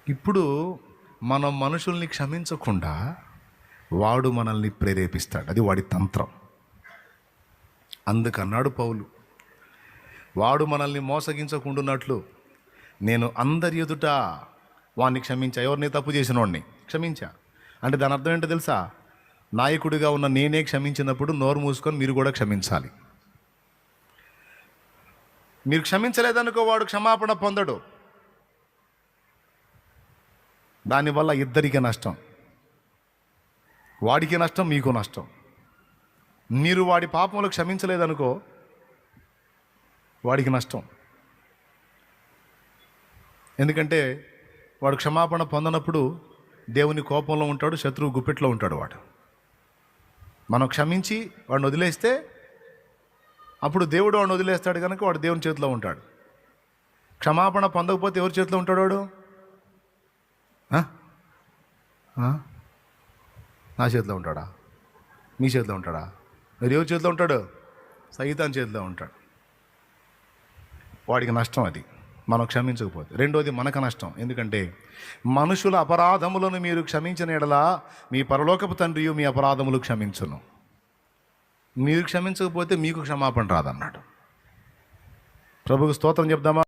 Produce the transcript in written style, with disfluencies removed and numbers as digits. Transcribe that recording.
ఇప్పుడు మనం మనుషుల్ని క్షమించకుండా వాడు మనల్ని ప్రేరేపిస్తాడు. అది వాడి తంత్రం. అందుకన్నాడు పౌలు, వాడు మనల్ని మోసగించకుండాన్నట్లు నేను అందరి ఎదుట వాడిని క్షమించా. ఎవరిని తప్పు చేసిన వాడిని క్షమించా అంటే దాని అర్థం ఏంటో తెలుసా? నాయకుడిగా ఉన్న నేనే క్షమించినప్పుడు నోరు మూసుకొని మీరు కూడా క్షమించాలి. మీరు క్షమించలేదనుకో వాడు క్షమాపణ పొందడు. దానివల్ల ఇద్దరికి నష్టం. వాడికి నష్టం, మీకు నష్టం. మీరు వాడి పాపంలో క్షమించలేదనుకో వాడికి నష్టం. ఎందుకంటే వాడు క్షమాపణ పొందనప్పుడు దేవుని కోపంలో ఉంటాడు, శత్రువు గుప్పెట్లో ఉంటాడు వాడు. మనం క్షమించి వాడిని వదిలేస్తే అప్పుడు దేవుడు వాడిని వదిలేస్తాడు కనుక వాడు దేవుని చేతిలో ఉంటాడు. క్షమాపణ పొందకపోతే ఎవరి చేతిలో ఉంటాడు వాడు? నా చేతిలో ఉంటాడా? మీ చేతిలో ఉంటాడా? మీరు ఎవరి చేతిలో ఉంటాడు? సైతాన్ చేతిలో ఉంటాడు. వాడికి నష్టం అది మనం క్షమించకపోతే. రెండోది మనకు నష్టం. ఎందుకంటే మనుషుల అపరాధములను మీరు క్షమించిన యెడల మీ పరలోకపు తండ్రియు మీ అపరాధములు క్షమించును. మీరు క్షమించకపోతే మీకు క్షమాపణ రాదన్నాడు. ప్రభువుకు స్తోత్రం చెప్దామా?